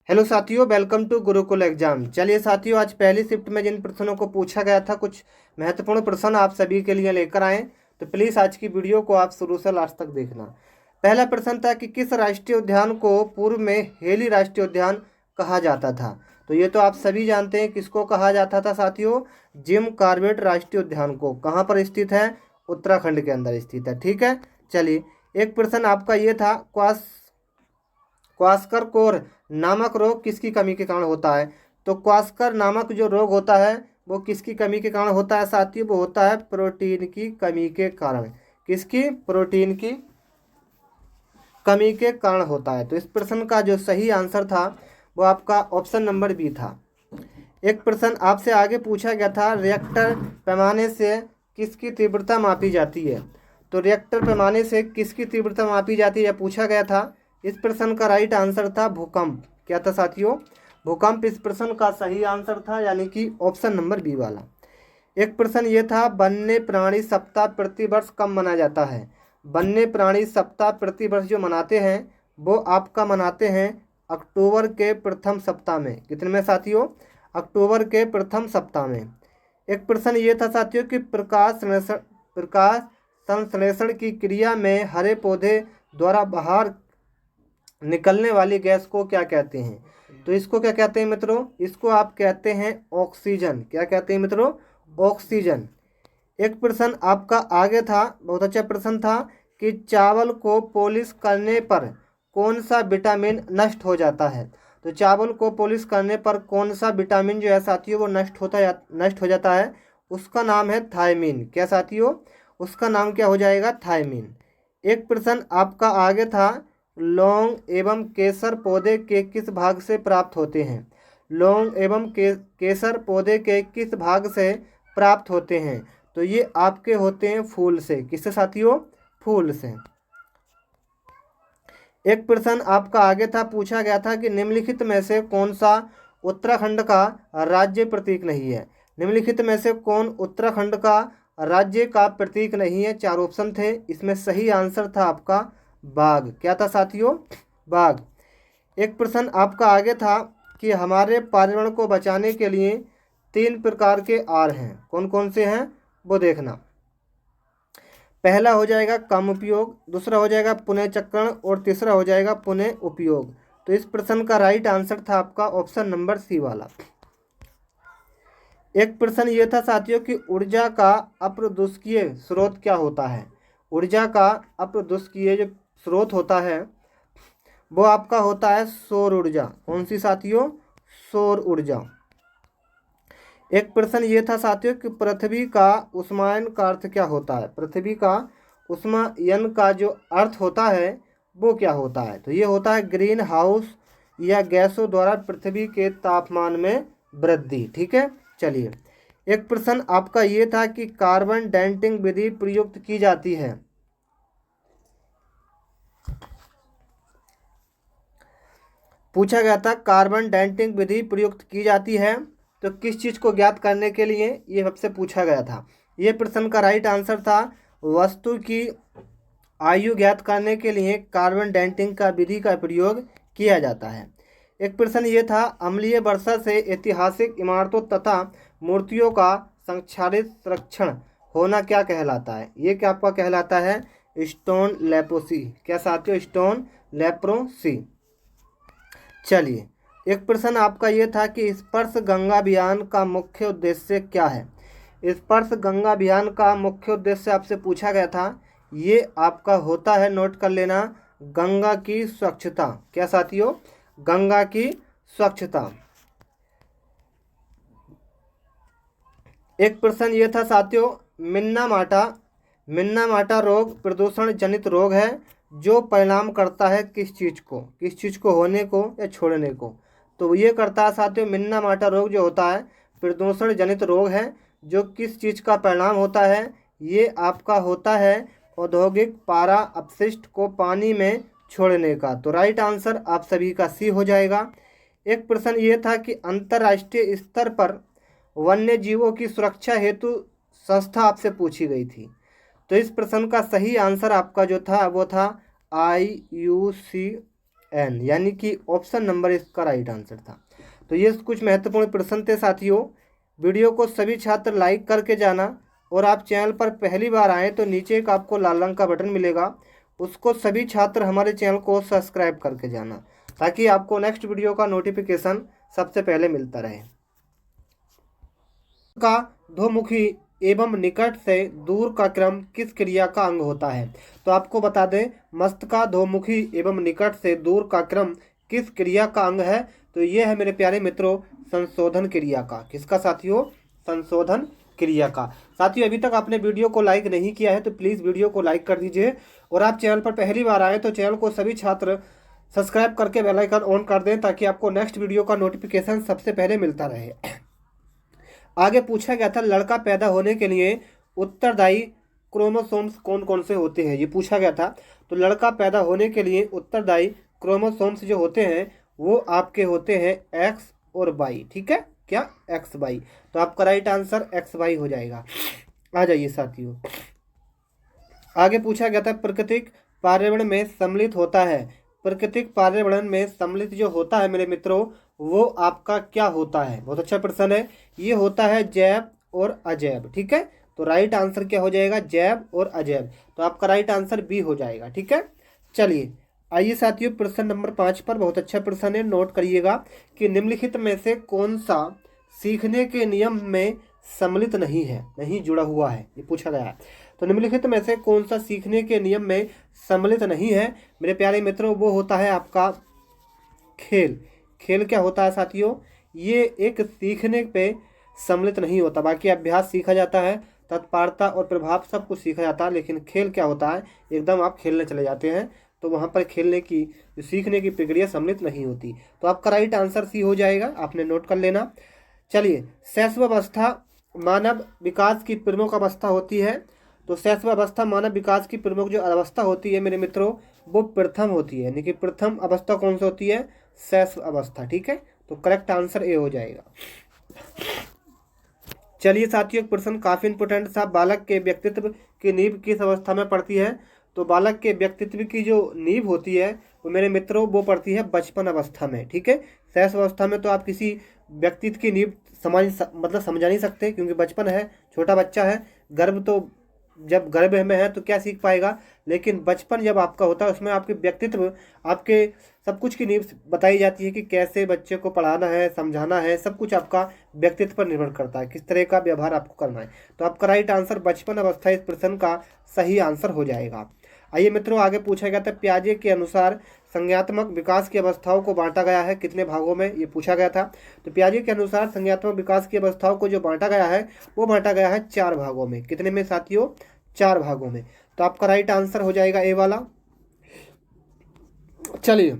Hello साथियों, welcome to Gurukul exam. चलिए साथियों, आज पहली शिफ्ट में जिन प्रश्नों को पूछा गया था, कुछ महत्वपूर्ण प्रश्न आप सभी के लिए लेकर आए। तो प्लीज़ आज की वीडियो को आप शुरू से लास्ट तक देखना। पहला प्रश्न था कि किस राष्ट्रीय उद्यान को पूर्व में हेली राष्ट्रीय उद्यान कहा जाता था। तो ये तो आप सभी जानते हैं किसको कहा जाता था साथियों, जिम कॉर्बेट राष्ट्रीय उद्यान को। कहाँ पर स्थित है? उत्तराखंड के अंदर स्थित है। ठीक है, चलिए एक प्रश्न आपका ये था, क्वास्कर कोर नामक रोग किसकी कमी के कारण होता है। तो क्वास्कर नामक जो रोग होता है वो किसकी कमी के कारण होता है साथियों? वो होता है प्रोटीन की कमी के कारण। किसकी? प्रोटीन की कमी के कारण होता है। तो इस प्रश्न का जो सही आंसर था वो आपका ऑप्शन नंबर बी था। एक प्रश्न आपसे आगे पूछा गया था, रिएक्टर पैमाने से किसकी तीव्रता मापी जाती है। तो रिएक्टर पैमाने से किसकी तीव्रता मापी जाती है पूछा गया था। इस प्रश्न का राइट आंसर था भूकंप। क्या था साथियों? भूकंप इस प्रश्न का सही आंसर था, यानी कि ऑप्शन नंबर बी वाला। एक प्रश्न ये था, वन्य प्राणी सप्ताह प्रतिवर्ष कब मनाया जाता है। वन्य प्राणी सप्ताह प्रतिवर्ष जो मनाते हैं वो आपका मनाते हैं अक्टूबर के प्रथम सप्ताह में। कितने में साथियों? अक्टूबर के प्रथम सप्ताह में। एक प्रश्न ये था साथियों कि प्रकाश संश्लेषण की क्रिया में हरे पौधे द्वारा बाहर निकलने वाली गैस को क्या कहते हैं। तो इसको क्या कहते हैं मित्रों? इसको आप कहते हैं ऑक्सीजन। क्या कहते हैं मित्रों? ऑक्सीजन। एक प्रश्न आपका आगे था, बहुत अच्छा प्रश्न था कि चावल को पॉलिश करने पर कौन सा विटामिन नष्ट हो जाता है। तो चावल को पॉलिश करने पर कौन सा विटामिन जो है साथियों वो नष्ट हो जाता है। उसका नाम है थायमीन। क्या साथियों? उसका नाम क्या हो जाएगा? थायमीन। एक प्रश्न आपका आगे था, लौंग एवं केसर पौधे के किस भाग से प्राप्त होते हैं। लौंग एवं केसर पौधे के किस भाग से प्राप्त होते हैं। तो ये आपके होते हैं फूल से। किससे साथियों? फूल से। एक प्रश्न आपका आगे था, पूछा गया था कि निम्नलिखित में से कौन सा उत्तराखंड का राज्य प्रतीक नहीं है। निम्नलिखित में से कौन उत्तराखंड का राज्य का प्रतीक नहीं है। चार ऑप्शन थे, इसमें सही आंसर था आपका बाघ। क्या था साथियों? बाघ। एक प्रश्न आपका आगे था कि हमारे पर्यावरण को बचाने के लिए 3 प्रकार के आर हैं। कौन कौन से हैं वो देखना। पहला हो जाएगा कम उपयोग, दूसरा हो जाएगा पुनः चक्रण और तीसरा हो जाएगा पुनः उपयोग। तो इस प्रश्न का राइट आंसर था आपका ऑप्शन नंबर सी वाला। एक प्रश्न ये था साथियों कि ऊर्जा का अप्रदुष्कीय स्रोत क्या होता है। ऊर्जा का अप्रदुष्कीय जो स्रोत होता है वो आपका होता है सौर ऊर्जा। कौन सी साथियों? सौर ऊर्जा। एक प्रश्न ये था साथियों कि पृथ्वी का ऊष्मायन का अर्थ क्या होता है। पृथ्वी का ऊष्मायन का जो अर्थ होता है वो क्या होता है। तो ये होता है ग्रीन हाउस या गैसों द्वारा पृथ्वी के तापमान में वृद्धि। ठीक है, चलिए एक प्रश्न आपका ये था कि कार्बन डेटिंग विधि प्रयुक्त की जाती है। पूछा गया था कार्बन डेटिंग विधि प्रयुक्त की जाती है तो किस चीज़ को ज्ञात करने के लिए, ये सबसे पूछा गया था। ये प्रश्न का राइट आंसर था वस्तु की आयु ज्ञात करने के लिए कार्बन डेटिंग का विधि का प्रयोग किया जाता है। एक प्रश्न ये था, अम्लीय वर्षा से ऐतिहासिक इमारतों तथा मूर्तियों का संक्षारित संरक्षण होना क्या कहलाता है। ये क्या आपका कहलाता है? Stone leprosy. क्या साथियों? Stone leprosy. चलिए एक प्रश्न आपका ये था कि स्पर्श गंगा अभियान का मुख्य उद्देश्य क्या है। स्पर्श गंगा अभियान का मुख्य उद्देश्य आपसे पूछा गया था, ये आपका होता है, नोट कर लेना, गंगा की स्वच्छता। क्या साथियों? गंगा की स्वच्छता। एक प्रश्न ये था साथियों, मिन्ना माटा रोग प्रदूषण जनित रोग है जो परिणाम करता है किस चीज़ को होने को या छोड़ने को। तो ये करता है साथियों, मिन्ना माटा रोग जो होता है प्रदूषण जनित रोग है जो किस चीज़ का परिणाम होता है। ये आपका होता है औद्योगिक पारा अपशिष्ट को पानी में छोड़ने का। तो राइट आंसर आप सभी का सी हो जाएगा। एक प्रश्न ये था कि अंतर्राष्ट्रीय स्तर पर वन्य जीवों की सुरक्षा हेतु संस्था आपसे पूछी गई थी। तो इस प्रश्न का सही आंसर आपका जो था वो था IUCN। एन, यानी कि ऑप्शन नंबर इसका राइट आंसर था। तो ये कुछ महत्वपूर्ण प्रश्न थे साथियों। वीडियो को सभी छात्र लाइक करके जाना, और आप चैनल पर पहली बार आएँ तो नीचे एक आपको लाल रंग का बटन मिलेगा, उसको सभी छात्र हमारे चैनल को सब्सक्राइब करके जाना, ताकि आपको नेक्स्ट वीडियो का नोटिफिकेशन सबसे पहले मिलता रहे। का ध्वमुखी एवं निकट से दूर का क्रम किस क्रिया का अंग होता है? तो आपको बता दें, मस्तकाधोमुखी एवं निकट से दूर का क्रम किस क्रिया का अंग है? तो ये है मेरे प्यारे मित्रों संशोधन क्रिया का। किसका साथियों? संशोधन क्रिया का। साथियों अभी तक आपने वीडियो को लाइक नहीं किया है तो प्लीज़ वीडियो को लाइक कर दीजिए, और आप चैनल पर पहली बार आए तो चैनल को सभी छात्र सब्सक्राइब करके बेल आइकन ऑन कर दें, ताकि आपको नेक्स्ट वीडियो का नोटिफिकेशन सबसे पहले मिलता रहे। आगे पूछा गया था, लड़का पैदा होने के लिए उत्तरदायी क्रोमोसोम्स कौन कौन से होते हैं, ये पूछा गया था। तो लड़का पैदा होने के लिए उत्तरदायी क्रोमोसोम्स जो होते हैं वो आपके होते हैं एक्स और वाई। ठीक है, क्या? X Y. तो आपका राइट आंसर एक्स वाई हो जाएगा। आ जाइए साथियों, आगे पूछा गया था, प्राकृतिक पर्यावरण में सम्मिलित होता है। प्राकृतिक पर्यावरण में सम्मिलित जो होता है मेरे मित्रों, वो आपका क्या होता है? बहुत अच्छा प्रश्न है। ये होता है जैव और अजैव। ठीक है, तो राइट आंसर क्या हो जाएगा? जैव और अजैव। तो आपका राइट आंसर बी हो जाएगा। ठीक है, चलिए आइए साथियों प्रश्न नंबर 5 पर। बहुत अच्छा प्रश्न है, नोट करिएगा कि निम्नलिखित में से कौन सा सीखने के नियम में सम्मिलित नहीं है, नहीं जुड़ा हुआ है, ये पूछा गया है। तो निम्नलिखित में से कौन सा सीखने के नियम में सम्मिलित नहीं है मेरे प्यारे मित्रों? वो होता है आपका खेल। खेल क्या होता है साथियों? ये एक सीखने पे सम्मिलित नहीं होता। बाकी अभ्यास सीखा जाता है, तत्परता और प्रभाव सब कुछ सीखा जाता है, लेकिन खेल क्या होता है? एकदम आप खेलने चले जाते हैं तो वहाँ पर खेलने की सीखने की प्रक्रिया सम्मिलित नहीं होती। तो आपका राइट आंसर सी हो जाएगा, आपने नोट कर लेना। चलिए, शैशवावस्था मानव विकास की प्रमुख अवस्था होती है। तो शैशवावस्था मानव विकास की प्रमुख जो अवस्था होती है मेरे मित्रों, वो प्रथम होती है, यानी कि प्रथम अवस्था कौन सी होती है? शैशव अवस्था। ठीक है, तो करेक्ट आंसर ए हो जाएगा। चलिए साथियों, प्रश्न काफी इंपोर्टेंट था। बालक के व्यक्तित्व की नींव किस अवस्था में पड़ती है? तो बालक के व्यक्तित्व की जो नींव होती है वो मेरे मित्रों वो पड़ती है बचपन अवस्था में। ठीक है, शैशव अवस्था में तो आप किसी व्यक्तित्व की नींव समझा नहीं सकते, क्योंकि बचपन है, छोटा बच्चा है। गर्भ तो जब गर्भ में है तो क्या सीख पाएगा, लेकिन बचपन जब आपका होता है उसमें आपके व्यक्तित्व, आपके सब कुछ की नींव बताई जाती है कि कैसे बच्चे को पढ़ाना है, समझाना है, सब कुछ आपका व्यक्तित्व पर निर्भर करता है, किस तरह का व्यवहार आपको करना है। तो आपका राइट आंसर बचपन अवस्था इस प्रश्न का सही आंसर हो जाएगा। आइए मित्रों, आगे पूछा गया था, पियाजे के अनुसार संज्ञात्मक विकास की अवस्थाओं को बांटा गया है कितने भागों में? ये पूछा गया था। तो पियाजे के अनुसार संज्ञात्मक विकास की अवस्थाओं को जो बांटा गया है वो बांटा गया है 4 भागों में। कितने में साथियों? 4 भागों में। तो आपका राइट आंसर हो जाएगा ए वाला। चलिए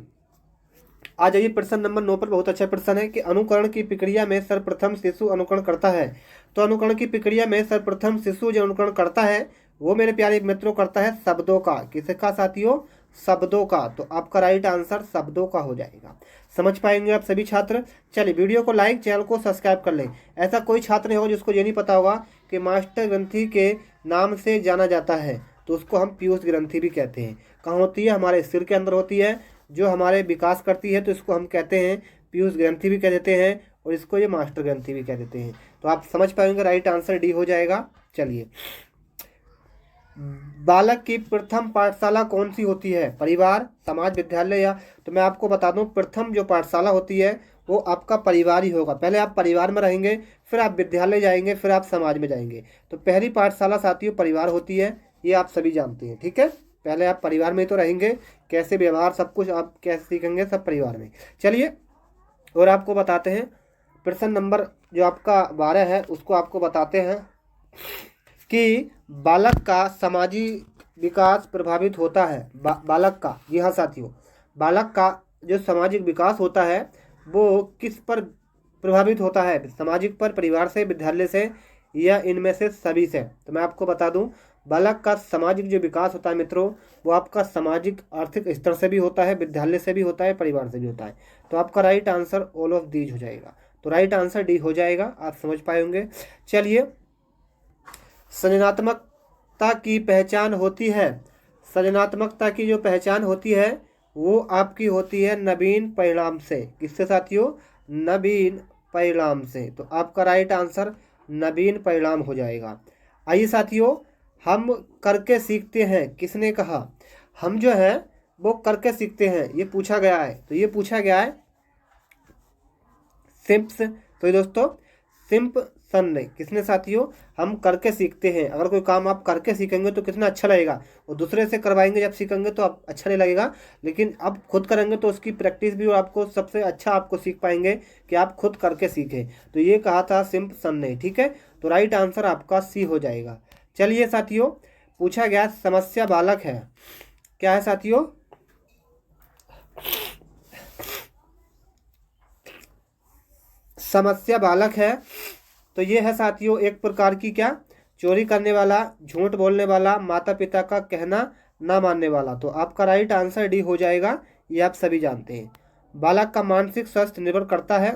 आ जाइए प्रश्न नंबर 9 पर। बहुत अच्छा प्रश्न है कि अनुकरण की प्रक्रिया में सर्वप्रथम शिशु अनुकरण करता है। तो अनुकरण की प्रक्रिया में सर्वप्रथम शिशु जो अनुकरण करता है वो मेरे प्यारे मित्रों करता है शब्दों का। किसका साथियों? शब्दों का। तो आपका राइट आंसर शब्दों का हो जाएगा। समझ पाएंगे आप सभी छात्र? चलिए वीडियो को लाइक, चैनल को सब्सक्राइब कर लें। ऐसा कोई छात्र नहीं होगा जिसको ये नहीं पता होगा कि मास्टर ग्रंथि के नाम से जाना जाता है, तो उसको हम पीयूष ग्रंथि भी कहते हैं। कहाँ होती है? हमारे सिर के अंदर होती है, जो हमारे विकास करती है, तो इसको हम कहते हैं पीयूष ग्रंथि भी कह देते हैं, और इसको ये मास्टर ग्रंथि भी कह देते हैं। तो आप समझ पाएंगे, राइट आंसर डी हो जाएगा। चलिए, बालक की प्रथम पाठशाला कौन सी होती है? परिवार, समाज, विद्यालय या? तो मैं आपको बता दूं, प्रथम जो पाठशाला होती है वो आपका परिवार ही होगा। पहले आप परिवार में रहेंगे, फिर आप विद्यालय जाएंगे, फिर आप समाज में जाएंगे। तो पहली पाठशाला साथियों परिवार होती है, ये आप सभी जानते हैं। ठीक है, पहले आप परिवार में ही तो रहेंगे, कैसे व्यवहार सब कुछ आप कैसे सीखेंगे, सब परिवार में। चलिए, और आपको बताते हैं प्रश्न नंबर जो आपका 12 है उसको आपको बताते हैं कि बालक का सामाजिक विकास प्रभावित होता है। बालक का, जी हाँ साथियों, बालक का जो सामाजिक विकास होता है वो किस पर प्रभावित होता है? सामाजिक पर, परिवार से, विद्यालय से, या इनमें से सभी से? तो मैं आपको बता दूं, बालक का सामाजिक जो विकास होता है मित्रों वो आपका सामाजिक आर्थिक स्तर से भी होता है, विद्यालय से भी होता है, परिवार से भी होता है। तो आपका right answer all of these हो जाएगा। तो राइट आंसर डी हो जाएगा, आप समझ पाए होंगे। चलिए, सृजनात्मकता की पहचान होती है। सृजनात्मकता की जो पहचान होती है वो आपकी होती है नवीन परिणाम से। किससे साथियों? नवीन परिणाम से। तो आपका राइट आंसर नवीन परिणाम हो जाएगा। आइए साथियों, हम करके सीखते हैं, किसने कहा? हम जो है वो करके सीखते हैं, ये पूछा गया है। तो ये पूछा गया है सिम्प्स। तो ये दोस्तों सिम्पसन ने, किसने साथियों? हम करके सीखते हैं। अगर कोई काम आप करके सीखेंगे तो कितना अच्छा लगेगा। वो दूसरे से करवाएंगे जब सीखेंगे तो आप अच्छा नहीं लगेगा, लेकिन अब खुद करेंगे तो उसकी प्रैक्टिस भी आपको सबसे अच्छा आपको सीख पाएंगे कि आप खुद करके सीखें। तो ये कहा था सिम्पसन ने। ठीक है, तो राइट आंसर आपका सी हो जाएगा। चलिए साथियों, पूछा गया समस्या बालक है। क्या है साथियों? समस्या बालक है। तो ये है साथियों एक प्रकार की क्या? चोरी करने वाला, झूठ बोलने वाला, माता पिता का कहना ना मानने वाला। तो आपका राइट आंसर डी हो जाएगा, ये आप सभी जानते हैं। बालक का मानसिक स्वास्थ्य निर्भर करता है